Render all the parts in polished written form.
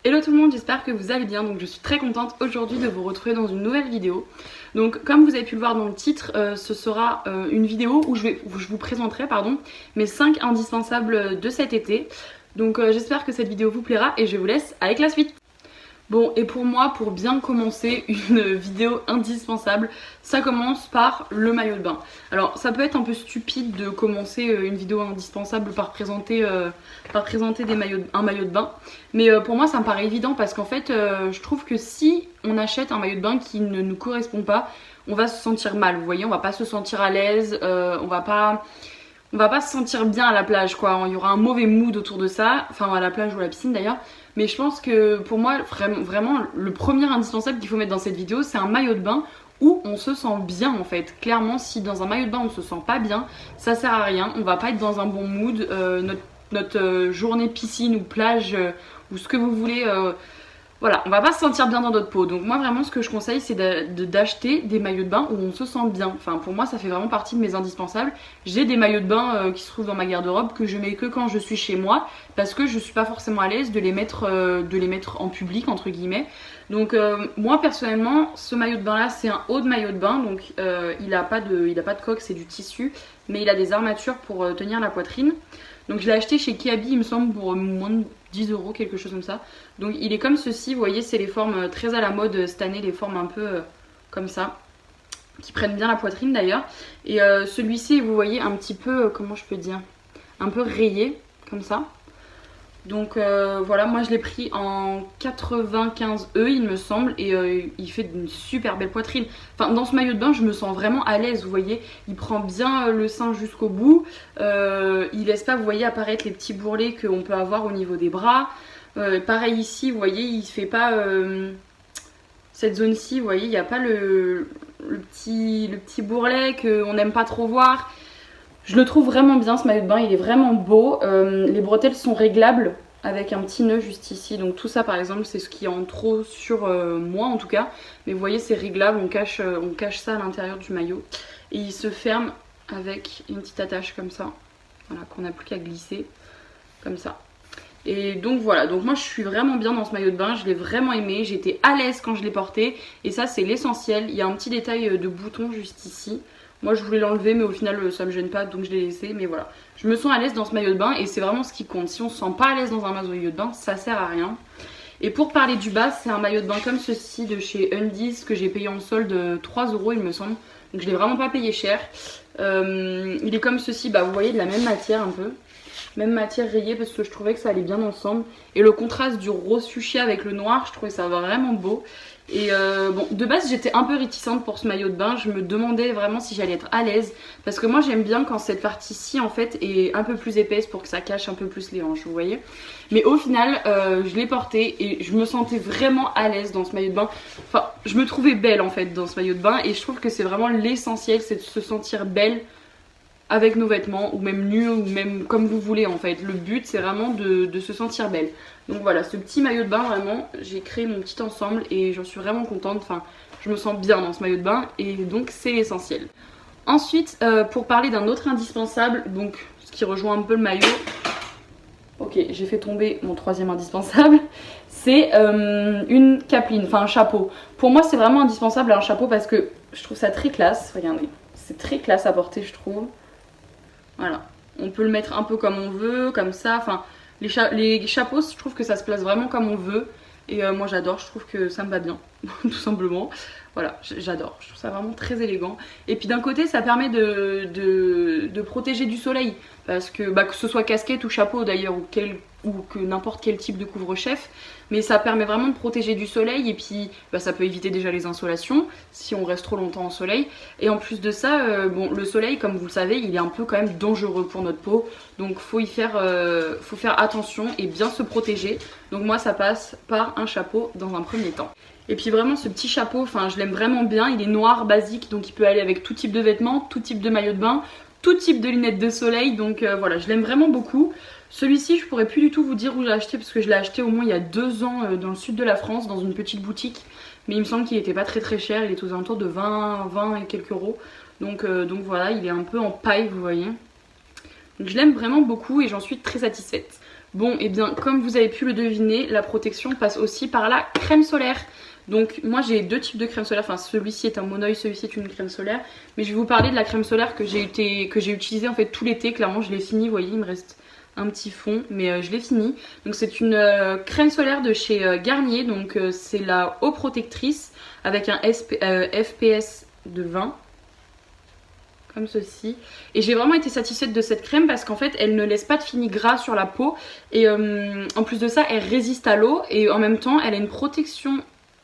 Hello tout le monde, j'espère que vous allez bien. Donc je suis très contente aujourd'hui de vous retrouver dans une nouvelle vidéo. Donc comme vous avez pu le voir dans le titre, ce sera une vidéo où je vous présenterai mes 5 indispensables de cet été. Donc j'espère que cette vidéo vous plaira et je vous laisse avec la suite. Bon, et pour moi, pour bien commencer une vidéo indispensable, ça commence par le maillot de bain. Alors ça peut être un peu stupide de commencer une vidéo indispensable par présenter un maillot de bain, mais pour moi ça me paraît évident parce qu'en fait je trouve que si on achète un maillot de bain qui ne nous correspond pas, on va se sentir mal, vous voyez, on va pas se sentir à l'aise, on va pas se sentir bien à la plage quoi, il y aura un mauvais mood autour de ça, enfin à la plage ou à la piscine d'ailleurs. Mais je pense que pour moi vraiment le premier indispensable qu'il faut mettre dans cette vidéo, c'est un maillot de bain où on se sent bien en fait. Clairement, si dans un maillot de bain on se sent pas bien, ça sert à rien, on va pas être dans un bon mood, notre journée piscine ou plage ou ce que vous voulez, voilà, on va pas se sentir bien dans notre peau. Donc moi vraiment ce que je conseille c'est d'acheter des maillots de bain où on se sent bien. Enfin pour moi ça fait vraiment partie de mes indispensables. J'ai des maillots de bain qui se trouvent dans ma garde-robe que je mets que quand je suis chez moi parce que je suis pas forcément à l'aise de les mettre en public entre guillemets. Donc moi personnellement ce maillot de bain là c'est un haut de maillot de bain, donc il a pas de coque, c'est du tissu, mais il a des armatures pour tenir la poitrine. Donc je l'ai acheté chez Kiabi il me semble pour moins de 10 euros, quelque chose comme ça. Donc il est comme ceci, vous voyez c'est les formes très à la mode cette année, les formes un peu comme ça, qui prennent bien la poitrine d'ailleurs. Et celui-ci vous voyez un petit peu, comment je peux dire, un peu rayé comme ça. Donc voilà, moi je l'ai pris en 95E il me semble, et il fait une super belle poitrine. Enfin dans ce maillot de bain je me sens vraiment à l'aise, vous voyez, il prend bien le sein jusqu'au bout, il laisse pas, vous voyez, apparaître les petits bourrelets qu'on peut avoir au niveau des bras. Pareil ici, vous voyez, il fait pas cette zone-ci, vous voyez, il n'y a pas le petit bourrelet qu'on n'aime pas trop voir. Je le trouve vraiment bien ce maillot de bain, il est vraiment beau. Les bretelles sont réglables avec un petit nœud juste ici. Donc tout ça par exemple c'est ce qui est en trop sur moi en tout cas. Mais vous voyez c'est réglable, on cache ça à l'intérieur du maillot. Et il se ferme avec une petite attache comme ça. Voilà, qu'on n'a plus qu'à glisser comme ça. Et donc voilà, donc moi je suis vraiment bien dans ce maillot de bain, je l'ai vraiment aimé, j'étais à l'aise quand je l'ai porté. Et ça c'est l'essentiel, il y a un petit détail de bouton juste ici. Moi je voulais l'enlever mais au final ça me gêne pas donc je l'ai laissé. Mais voilà, je me sens à l'aise dans ce maillot de bain et c'est vraiment ce qui compte. Si on se sent pas à l'aise dans un maillot de bain, ça sert à rien. Et pour parler du bas, c'est un maillot de bain comme ceci de chez Undies que j'ai payé en solde 3 € il me semble. Donc je l'ai vraiment pas payé cher. Il est comme ceci, bah vous voyez, de la même matière un peu. Même matière rayée parce que je trouvais que ça allait bien ensemble. Et le contraste du rose fuchsia avec le noir, je trouvais ça vraiment beau. Et bon, de base j'étais un peu réticente pour ce maillot de bain, je me demandais vraiment si j'allais être à l'aise. Parce que moi j'aime bien quand cette partie-ci en fait est un peu plus épaisse pour que ça cache un peu plus les hanches, vous voyez. Mais au final je l'ai porté et je me sentais vraiment à l'aise dans ce maillot de bain. Enfin je me trouvais belle en fait dans ce maillot de bain et je trouve que c'est vraiment l'essentiel, c'est de se sentir belle avec nos vêtements ou même nus ou même comme vous voulez en fait. Le but c'est vraiment de se sentir belle. Donc voilà, ce petit maillot de bain vraiment, j'ai créé mon petit ensemble et j'en suis vraiment contente. Enfin, je me sens bien dans ce maillot de bain et donc c'est l'essentiel. Ensuite, pour parler d'un autre indispensable, donc ce qui rejoint un peu le maillot. Ok, j'ai fait tomber mon troisième indispensable. C'est une capeline, enfin un chapeau. Pour moi c'est vraiment indispensable un chapeau parce que je trouve ça très classe. Regardez, c'est très classe à porter je trouve. Voilà, on peut le mettre un peu comme on veut, comme ça, enfin les chapeaux je trouve que ça se place vraiment comme on veut. Et moi j'adore, je trouve que ça me va bien, tout simplement. Voilà, j'adore, je trouve ça vraiment très élégant. Et puis d'un côté ça permet de protéger du soleil. Parce que, que ce soit casquette ou chapeau d'ailleurs, ou que n'importe quel type de couvre-chef. Mais ça permet vraiment de protéger du soleil et puis ça peut éviter déjà les insolations si on reste trop longtemps au soleil. Et en plus de ça, bon, le soleil comme vous le savez il est un peu quand même dangereux pour notre peau. Donc faut faire attention et bien se protéger. Donc moi ça passe par un chapeau dans un premier temps. Et puis vraiment ce petit chapeau, enfin je l'aime vraiment bien, il est noir basique donc il peut aller avec tout type de vêtements, tout type de maillot de bain, tout type de lunettes de soleil, donc voilà, je l'aime vraiment beaucoup. Celui-ci je pourrais plus du tout vous dire où je l'ai acheté parce que je l'ai acheté au moins il y a 2 ans dans le sud de la France dans une petite boutique. Mais il me semble qu'il était pas très cher, il est aux alentours de 20 et quelques euros. Donc voilà, il est un peu en paille vous voyez. Donc je l'aime vraiment beaucoup et j'en suis très satisfaite. Bon, et bien comme vous avez pu le deviner, la protection passe aussi par la crème solaire. Donc moi j'ai deux types de crème solaire, enfin celui-ci est un monoeil, celui-ci est une crème solaire. Mais je vais vous parler de la crème solaire que j'ai utilisée en fait tout l'été, clairement je l'ai fini, vous voyez il me reste un petit fond, mais je l'ai fini. Donc c'est une crème solaire de chez Garnier, donc c'est la eau protectrice avec un FPS de 20. Comme ceci. Et j'ai vraiment été satisfaite de cette crème parce qu'en fait elle ne laisse pas de fini gras sur la peau. Et en plus de ça elle résiste à l'eau et en même temps elle a une protection,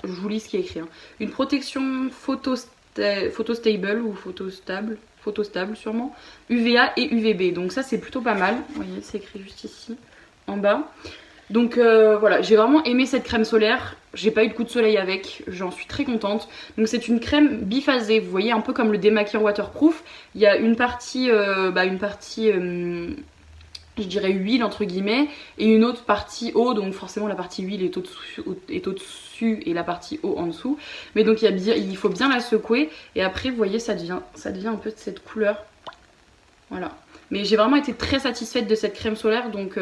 je vous lis ce qui est écrit, hein. Une protection photostable ou photostable sûrement, UVA et UVB. Donc ça c'est plutôt pas mal. Vous voyez c'est écrit juste ici en bas. Donc voilà, j'ai vraiment aimé cette crème solaire. J'ai pas eu de coup de soleil avec, j'en suis très contente. Donc c'est une crème biphasée, vous voyez, un peu comme le démaquillant waterproof. Il y a une partie, je dirais huile entre guillemets, et une autre partie eau. Donc forcément la partie huile est au-dessus et la partie eau en dessous. Mais donc il faut bien la secouer. Et après vous voyez ça devient un peu de cette couleur. Voilà. Mais j'ai vraiment été très satisfaite de cette crème solaire, donc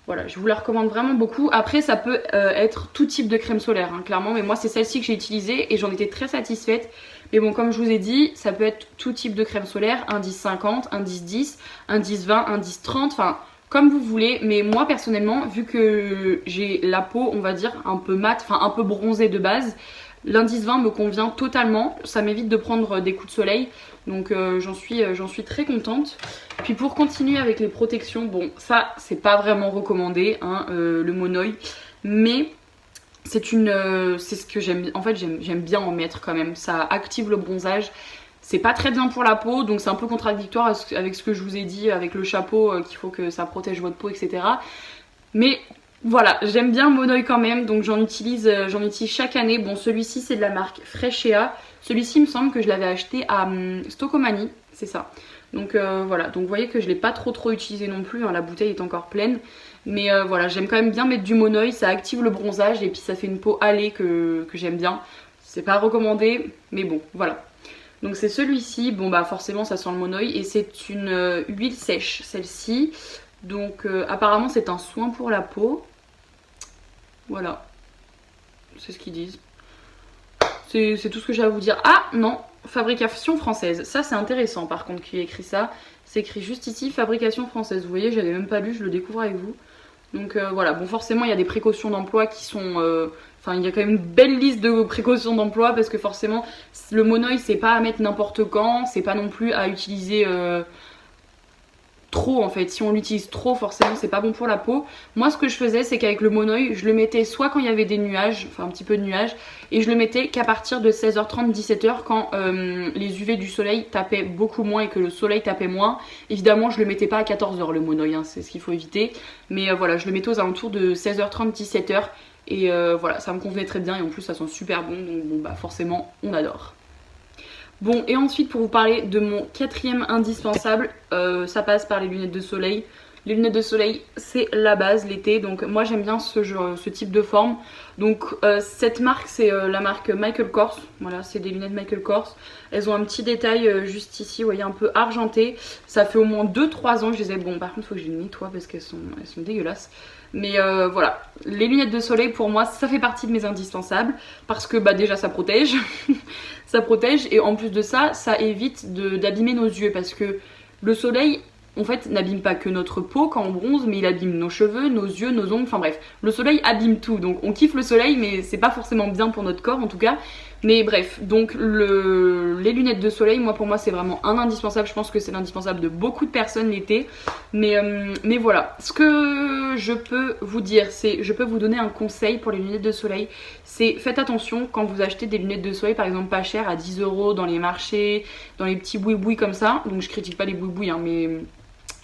voilà, je vous la recommande vraiment beaucoup. Après ça peut être tout type de crème solaire hein, clairement, mais moi c'est celle-ci que j'ai utilisée et j'en étais très satisfaite. Mais bon, comme je vous ai dit, ça peut être tout type de crème solaire, un 10-50, un 10-10, un 10-20, un 10-30, enfin comme vous voulez. Mais moi personnellement, vu que j'ai la peau on va dire un peu mate, enfin un peu bronzée de base, l'indice 20 me convient totalement, ça m'évite de prendre des coups de soleil. Donc j'en suis très contente. Puis pour continuer avec les protections, bon ça c'est pas vraiment recommandé hein, le monoeil, mais c'est ce que j'aime, en fait j'aime bien en mettre quand même. Ça active le bronzage, c'est pas très bien pour la peau, donc c'est un peu contradictoire avec ce que je vous ai dit avec le chapeau, qu'il faut que ça protège votre peau etc. Mais voilà, j'aime bien le monoeil quand même, donc j'en utilise chaque année. Bon celui-ci c'est de la marque Freshea. Celui-ci il me semble que je l'avais acheté à Stocomanie, c'est ça. Donc voilà, donc vous voyez que je l'ai pas trop utilisé non plus, hein, la bouteille est encore pleine. Mais voilà, j'aime quand même bien mettre du monoeil, ça active le bronzage et puis ça fait une peau hâlée que j'aime bien. C'est pas recommandé, mais bon, voilà. Donc c'est celui-ci, bon bah forcément ça sent le monoeil et c'est une huile sèche celle-ci. Donc apparemment c'est un soin pour la peau. Voilà, c'est ce qu'ils disent. C'est tout ce que j'ai à vous dire. Ah non, fabrication française. Ça c'est intéressant par contre qu'il ait écrit ça. C'est écrit juste ici, fabrication française. Vous voyez, j'avais même pas lu, je le découvre avec vous. Donc voilà, bon forcément il y a des précautions d'emploi qui sont... Enfin il y a quand même une belle liste de précautions d'emploi parce que forcément le monoeil c'est pas à mettre n'importe quand, c'est pas non plus à utiliser... trop en fait, si on l'utilise trop forcément c'est pas bon pour la peau. Moi ce que je faisais c'est qu'avec le monoeil je le mettais soit quand il y avait des nuages, enfin un petit peu de nuages, et je le mettais qu'à partir de 16h30 17h quand les UV du soleil tapaient beaucoup moins et que le soleil tapait moins. Évidemment je le mettais pas à 14h le monoeil hein, c'est ce qu'il faut éviter, mais voilà je le mettais aux alentours de 16h30 17h et voilà ça me convenait très bien et en plus ça sent super bon, donc bon bah forcément on adore. Bon et ensuite pour vous parler de mon quatrième indispensable, ça passe par les lunettes de soleil. Les lunettes de soleil c'est la base l'été, donc moi j'aime bien ce type de forme. Donc cette marque c'est la marque Michael Kors, voilà c'est des lunettes Michael Kors. Elles ont un petit détail juste ici, vous voyez un peu argenté. Ça fait au moins 2-3 ans que je les ai, bon par contre il faut que je les nettoie parce qu'elles sont dégueulasses. Mais voilà, les lunettes de soleil pour moi ça fait partie de mes indispensables parce que bah déjà ça protège, ça protège et en plus de ça, ça évite d'abîmer nos yeux parce que le soleil en fait n'abîme pas que notre peau quand on bronze mais il abîme nos cheveux, nos yeux, nos ongles, enfin bref, le soleil abîme tout donc on kiffe le soleil mais c'est pas forcément bien pour notre corps en tout cas. Mais bref, donc les lunettes de soleil, moi pour moi c'est vraiment un indispensable, je pense que c'est l'indispensable de beaucoup de personnes l'été. Mais voilà, ce que je peux vous dire, c'est je peux vous donner un conseil pour les lunettes de soleil. C'est faites attention quand vous achetez des lunettes de soleil par exemple pas chères à 10 € dans les marchés, dans les petits boui-boui comme ça. Donc je critique pas les boui-boui hein, mais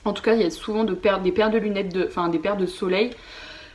en tout cas il y a souvent des paires de lunettes, des paires de soleil.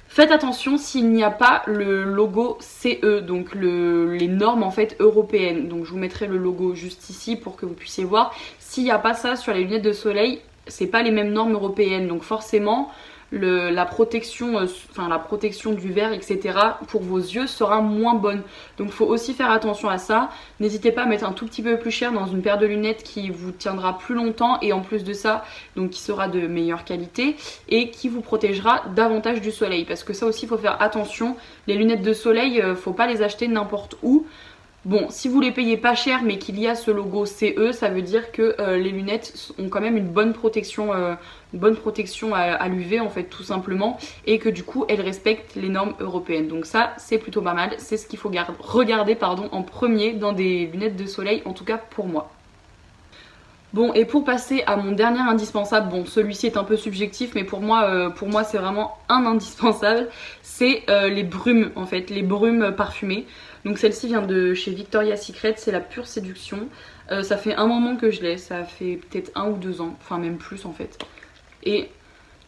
Faites attention s'il n'y a pas le logo CE, donc les normes en fait européennes. Donc je vous mettrai le logo juste ici pour que vous puissiez voir. S'il n'y a pas ça sur les lunettes de soleil, c'est pas les mêmes normes européennes. Donc forcément, la protection, la protection du verre, etc. pour vos yeux sera moins bonne. Donc il faut aussi faire attention à ça. N'hésitez pas à mettre un tout petit peu plus cher dans une paire de lunettes qui vous tiendra plus longtemps et en plus de ça, donc qui sera de meilleure qualité et qui vous protégera davantage du soleil. Parce que ça aussi il faut faire attention. Les lunettes de soleil, faut pas les acheter n'importe où. Bon, si vous les payez pas cher mais qu'il y a ce logo CE, ça veut dire que les lunettes ont quand même une bonne protection à l'UV en fait tout simplement et que du coup elles respectent les normes européennes. Donc ça c'est plutôt pas mal, c'est ce qu'il faut regarder en premier dans des lunettes de soleil, en tout cas pour moi. Bon, et pour passer à mon dernier indispensable, bon celui-ci est un peu subjectif mais pour moi c'est vraiment un indispensable, c'est les brumes en fait, les brumes parfumées. Donc celle-ci vient de chez Victoria's Secret, c'est la Pure Séduction. Ça fait un moment que je l'ai, ça fait peut-être 1 ou 2 ans, enfin même plus en fait. Et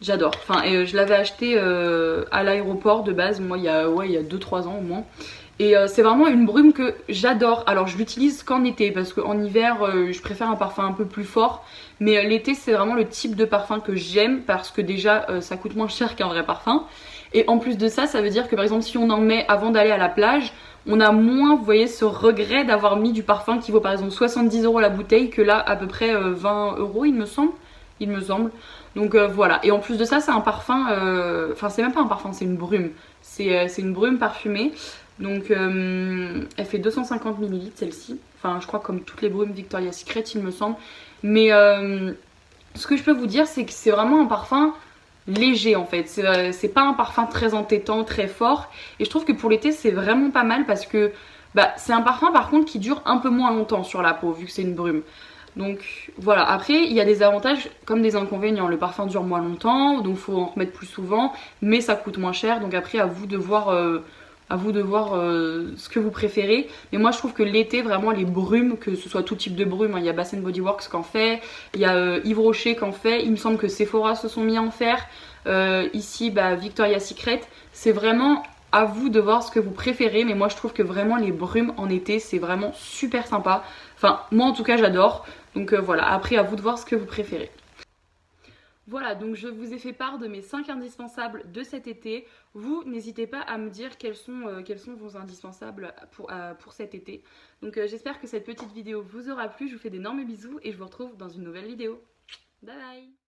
j'adore, je l'avais acheté à l'aéroport de base, moi il y a 2-3 ans au moins. Et c'est vraiment une brume que j'adore. Alors je l'utilise qu'en été parce qu'en hiver je préfère un parfum un peu plus fort. Mais l'été c'est vraiment le type de parfum que j'aime parce que déjà ça coûte moins cher qu'un vrai parfum. Et en plus de ça, ça veut dire que par exemple si on en met avant d'aller à la plage, on a moins, vous voyez, ce regret d'avoir mis du parfum qui vaut par exemple 70 € la bouteille que là à peu près 20 € il me semble. Donc voilà, et en plus de ça c'est un parfum, c'est même pas un parfum, c'est une brume. C'est une brume parfumée. Donc elle fait 250 ml celle-ci. Enfin je crois comme toutes les brumes Victoria's Secret il me semble. Mais ce que je peux vous dire c'est que c'est vraiment un parfum léger en fait. C'est pas un parfum très entêtant, très fort. Et je trouve que pour l'été c'est vraiment pas mal parce que c'est un parfum par contre qui dure un peu moins longtemps sur la peau vu que c'est une brume. Donc voilà, après il y a des avantages comme des inconvénients. Le parfum dure moins longtemps, donc faut en remettre plus souvent, mais ça coûte moins cher. Donc après à vous de voir ce que vous préférez. Mais moi je trouve que l'été vraiment les brumes, que ce soit tout type de brume, il y a Bath & Body Works qui en fait, il y a Yves Rocher qui en fait, il me semble que Sephora se sont mis à en faire, ici Victoria's Secret, c'est vraiment à vous de voir ce que vous préférez. Mais moi je trouve que vraiment les brumes en été c'est vraiment super sympa. Enfin moi en tout cas j'adore. Donc voilà, après à vous de voir ce que vous préférez. Voilà, donc je vous ai fait part de mes 5 indispensables de cet été. Vous, n'hésitez pas à me dire quels sont vos indispensables pour cet été. Donc j'espère que cette petite vidéo vous aura plu. Je vous fais d'énormes bisous et je vous retrouve dans une nouvelle vidéo. Bye bye!